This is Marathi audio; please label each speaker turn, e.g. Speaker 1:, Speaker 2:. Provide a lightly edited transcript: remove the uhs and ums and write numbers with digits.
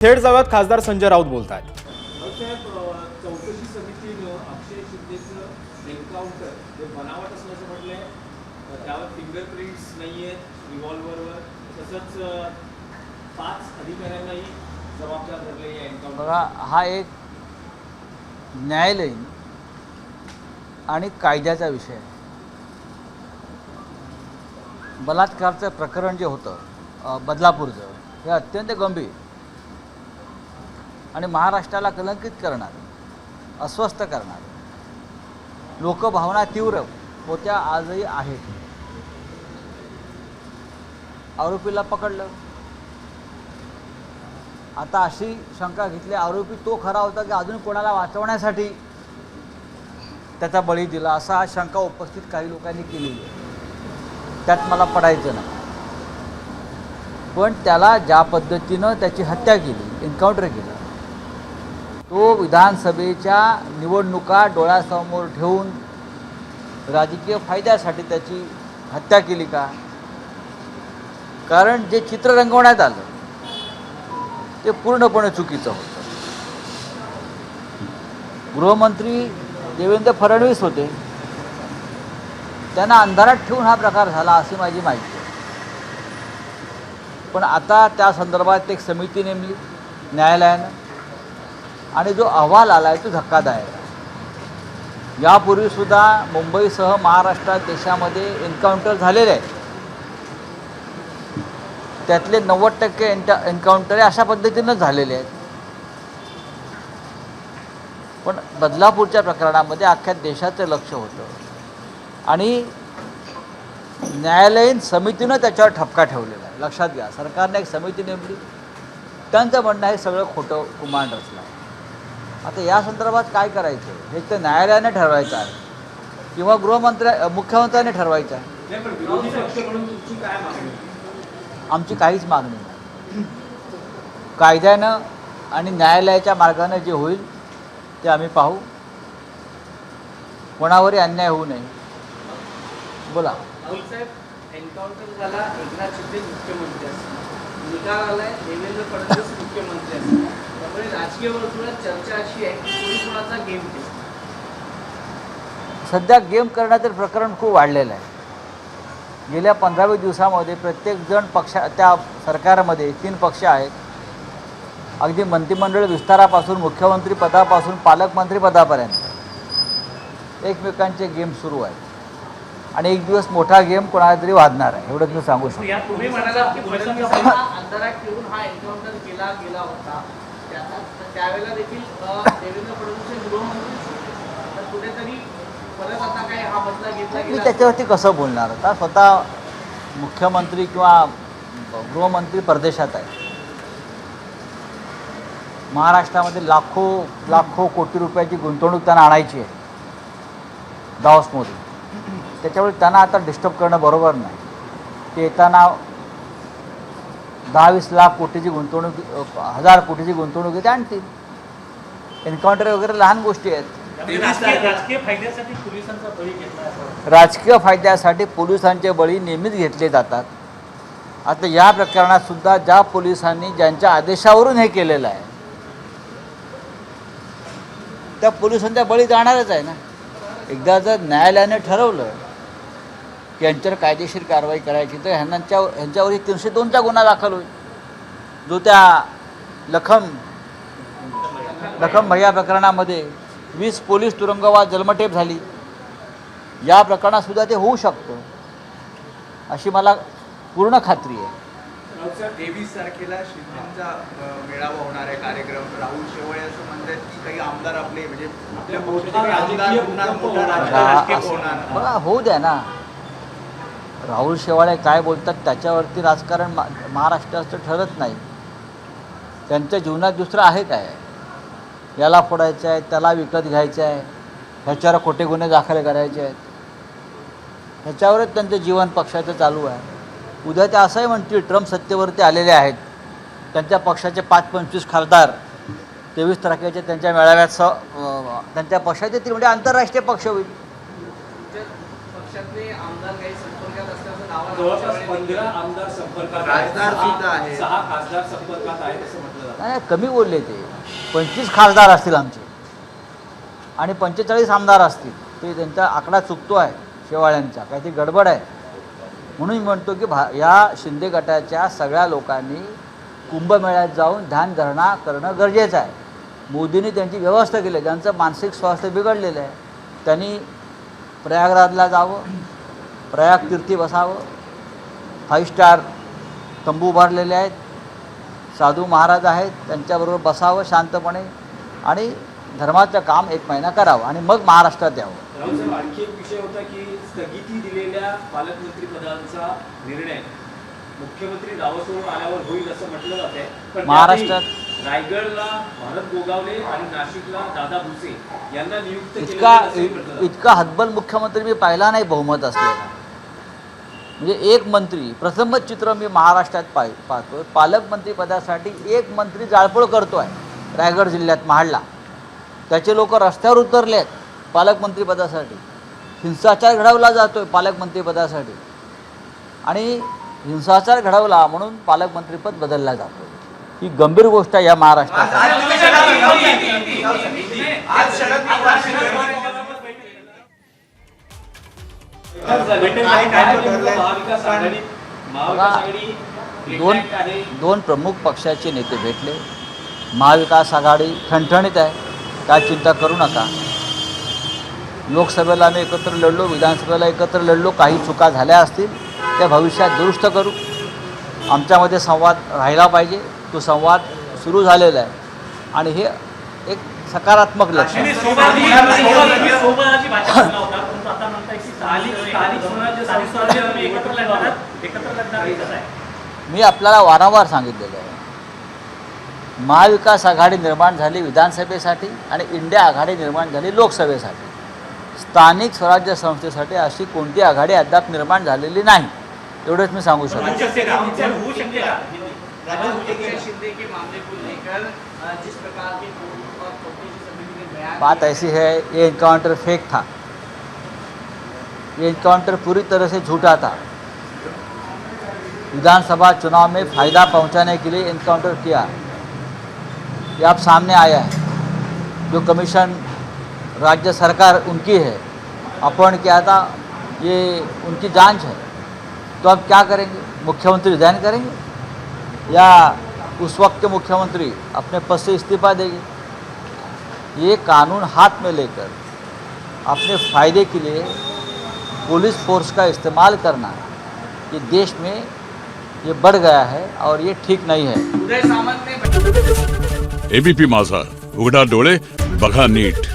Speaker 1: थेट जागात खासदार संजय राऊत बोलत आहेत।
Speaker 2: चौकशी समितीनं अक्षय शिंदेचं एन्काउंटर हे बनावट असल्याचं म्हटलंय, त्यावर फिंगरप्रिंट्स नाही आहेत रिव्हॉल्व्हरवर, तसंच 5 अधिकाऱ्यांनाही जबाबदार धरले या एन्काउंटर।
Speaker 3: बघा, हा एक न्यायालयीन आणि कायद्याचा विषय आहे। बलात्कारचं प्रकरण जे होतं बदलापूरचं, हे अत्यंत गंभीर आणि महाराष्ट्राला कलंकित करणारं, अस्वस्थ करणारं, लोकभावना तीव्र होत्या, आजही आहेत। आरोपीला पकडलं, आता अशी शंका घेतली आरोपी तो खरा होता की अजून कोणाला वाचवण्यासाठी त्याचा बळी दिला, असा हा शंका उपस्थित काही लोकांनी केली आहे। त्यात मला पडायचं नाही, पण त्याला ज्या पद्धतीनं त्याची हत्या केली, एन्काउंटर केलं, तो विधानसभेच्या निवडणुका डोळ्यासमोर ठेवून राजकीय फायद्यासाठी त्याची हत्या केली का? कारण जे चित्र रंगवण्यात आलं ते पूर्णपणे चुकीचं होतं। गृहमंत्री देवेंद्र फडणवीस होते, त्यांना अंधारात ठेवून हा प्रकार झाला अशी माझी माहिती आहे। पण आता त्या संदर्भात एक समिती नेमली न्यायालयानं, आणि जो अहवाल आला आहे तो धक्कादायक आहे। यापूर्वीसुद्धा मुंबईसह महाराष्ट्रात देशामध्ये एन्काउंटर झालेले आहेत, त्यातले 90% एन्काउंटर अशा पद्धतीनं झालेले आहेत। पण बदलापूरच्या प्रकरणामध्ये अख्ख्या देशाचं लक्ष होतं आणि न्यायालयीन समितीनं त्याच्यावर ठपका ठेवलेला आहे। लक्षात घ्या, सरकारने एक समिती नेमली, त्यांचं म्हणणं हे सगळं खोटं कुमांड रचलं आहे। आता या संदर्भात काय करायचं हे तर न्यायालयाने ठरवायचं आहे किंवा मुख्यमंत्र्यांनी ठरवायचं आहे।
Speaker 2: विरोधी पक्ष म्हणून तुमची काय मागणी?
Speaker 3: आमची काहीच मागणी नाही। कायद्यानं आणि न्यायालयाच्या मार्गानं जे होईल ते आम्ही पाहू, कोणावरही अन्याय होऊ नये। बोला।
Speaker 4: राहुल साहेब, एन्काउंटर झाला, एकनाथ शिंदे मुख्यमंत्री असतात, निकाल आलाय देवेंद्र फडणवीस मुख्यमंत्री असतात, त्यामुळे राजकीय वर्तुळात चर्चा अशी आहे की कोणी कोणाचा गेम खेळतो।
Speaker 3: सध्या गेम करण्याचं प्रकरण खूप वाढलेलं आहे। गेल्या 15-20 दिवसामध्ये प्रत्येकजण त्या सरकारमध्ये 3 पक्ष आहेत, अगदी मंत्रिमंडळ विस्तारापासून मुख्यमंत्री पदापासून पालकमंत्री पदापर्यंत एकमेकांचे गेम सुरू आहेत आणि एक दिवस मोठा गेम कोणाला तरी वाजणार आहे, एवढं मी सांगू शकतो।
Speaker 4: तुम्ही म्हणाला की फडणवीसांना अंधारात ठेवून हा एन्काउंटर गेला होता, त्यावेळेला देखील देवेंद्र फडणवीस हे गृहमंत्री होते, तर कुठेतरी परत आता काय हा बदला घेतला
Speaker 3: मी
Speaker 4: गेला?
Speaker 3: त्याच्यावरती कसं बोलणार? आता स्वतः मुख्यमंत्री किंवा गृहमंत्री परदेशात आहे, महाराष्ट्रामध्ये लाखो कोटी रुपयाची गुंतवणूक त्यांना आणायची आहे दावोसमध्ये, त्याच्यामुळे त्यांना आता डिस्टर्ब करणं बरोबर नाही। ते येताना 10-20 लाख कोटीची गुंतवणूक, 1000 कोटीची गुंतवणूक ते आणतील। एन्काउंटर वगैरे लहान गोष्टी आहेत।
Speaker 2: राजकीय फायद्यासाठी पोलिसांचा बळी घेतला,
Speaker 3: राजकीय फायद्यासाठी पोलिसांचे बळी नेहमीच घेतले जातात। आता या प्रकरणात सुद्धा ज्या पोलिसांनी ज्यांच्या आदेशावरून हे केलेलं आहे त्या पोलिसांच्या बळी जाणारच आहे ना। एकदा जर न्यायालयाने ठरवलं की यांच्यावर कायदेशीर कारवाई करायची तर ह्यांच्यावरही 302चा गुन्हा दाखल होईल, जो त्या लखम भैया प्रकरणामध्ये 20 पोलीस तुरुंगवास जन्मठेप झाली, या प्रकरणात सुद्धा ते होऊ शकतं अशी मला पूर्ण खात्री आहे।
Speaker 5: 23 तारखेला शिंदेचा मेळावा होणार आहे, कार्यक्रम, राहुल शेवाळे असं म्हणतात की काही आमदार आपले म्हणजे आपल्या पक्षाचे काही आमदार पुन्हा मोठा राजकीय होणार।
Speaker 3: बघा, होऊ द्या ना। राहुल शेवाळे काय बोलतात त्याच्यावरती राजकारण महाराष्ट्राचं ठरत नाही। त्यांच्या जीवनात दुसरं आहे काय? याला फोडायचं आहे, त्याला विकत घ्यायचं आहे, ह्याच्यावर खोटे गुन्हे दाखल करायचे आहेत, ह्याच्यावरच त्यांचं जीवन पक्षाचं चालू आहे। उद्या ते असंही म्हणतील ट्रम्प सत्तेवरती आलेले आहेत, त्यांच्या पक्षाचे 5-25 खासदार 23 तारखेच्या त्यांच्या मेळाव्यात त्यांच्या पक्षाचे ती म्हणजे आंतरराष्ट्रीय पक्ष होईल।
Speaker 4: पक्षातले आमदार काही संपर्कात असल्याचं नाव
Speaker 2: जवळपास 15 आमदार संपर्कात आहेत, 6 खासदार संपर्कात आहेत असं म्हटलं जातं।
Speaker 3: नाही कमी बोलले ते. 25 खासदार असतील आमचे आणि 45 आमदार असतील. ते त्यांचा आकडा चुकतो आहे शेवाळ्यांचा, काहीतरी गडबड आहे. म्हणून मी म्हणतो की या शिंदे गटाच्या सगळ्या लोकांनी कुंभमेळ्यात जाऊन ध्यानधारणा करणं गरजेचं आहे. मोदींनी त्यांची व्यवस्था केली आहे. ज्यांचं मानसिक स्वास्थ्य बिघडलेलं आहे त्यांनी प्रयागराजला जावं, प्रयाग तीर्थी बसावं. 5 स्टार तंबू उभारलेले आहेत, साधू महाराज आहेत, त्यांच्याबरोबर बसावं शांतपणे आणि धर्माचं काम 1 महिना करावं आणि मग महाराष्ट्रात यावं.
Speaker 2: राहुल साहेब, आणखी एक विषय होता की स्थगिती दिलेल्या पालकमंत्री पदांचा निर्णय मुख्यमंत्री रावसाहेब आल्यावर होईल असं म्हटलं जातंय. पण
Speaker 3: महाराष्ट्रात
Speaker 2: त्याआधी रायगडला भारत गोगावले आणि नाशिकला दादा भुसे यांना नियुक्त केलं असंही म्हटलं जातं.
Speaker 3: इतका हतबल मुख्यमंत्री मी पाहिला नाही बहुमत असलेला. म्हणजे एक मंत्री, प्रथमच चित्र मी महाराष्ट्रात पाहतोय. पालकमंत्री पदासाठी एक मंत्री जाळपोळ करतो आहे रायगड जिल्ह्यात महाडला. त्याचे लोक रस्त्यावर उतरले आहेत पालकमंत्रीपदासाठी. हिंसाचार घडवला जातो आहे पालकमंत्रीपदासाठी आणि हिंसाचार घडवला म्हणून पालकमंत्रीपद बदलला जातो. ही गंभीर गोष्ट आहे या महाराष्ट्रात.
Speaker 5: आज शरद पवार
Speaker 2: महाविकास आघाडी
Speaker 3: दोन प्रमुख पक्षाचे नेते भेटले. महाविकास आघाडी ठणठणीत आहे, काय चिंता करू नका. लोकसभेला आम्ही एकत्र लढलो, विधानसभेला एकत्र लढलो. काही चुका झाल्या असतील त्या भविष्यात दुरुस्त करू. आमच्यामध्ये संवाद राहिला पाहिजे. तो संवाद सुरू झालेला आहे आणि हे एक सकारात्मक लक्षण आहे. मी आपल्याला वारंवार सांगितलेलं आहे, महाविकास आघाडी निर्माण झाली विधानसभेसाठी आणि इंडिया आघाडी निर्माण झाली लोकसभेसाठी. स्थानिक स्वराज्य संस्थेसाठी अशी कोणती आघाडी अद्याप निर्माण झालेली नाही. एवढंच मी सांगू शकतो.
Speaker 4: शिंदे के मामले को लेकर जिस प्रकार की कोर्ट और छोटी समिति ने बयान
Speaker 3: बात ऐसी है, ये इनकाउंटर फेक था. ये इनकाउंटर पूरी तरह से झूठा था. विधानसभा चुनाव में फ़ायदा पहुंचाने के लिए इनकाउंटर किया. ये अब सामने आया है. जो कमीशन राज्य सरकार उनकी है, अपहरण किया था, ये उनकी जांच है. तो अब क्या करेंगे? मुख्यमंत्री रिजाइन करेंगे या उस वक्त के मुख्यमंत्री अपने पद से इस्तीफा देंगे? ये कानून हाथ में लेकर अपने फ़ायदे के लिए पुलिस फोर्स का इस्तेमाल करना ये देश में ये बढ़ गया है और ये ठीक नहीं है.
Speaker 4: उदय सामंत ने
Speaker 6: एबीपी माझा, उघडा डोळे बघा नीट.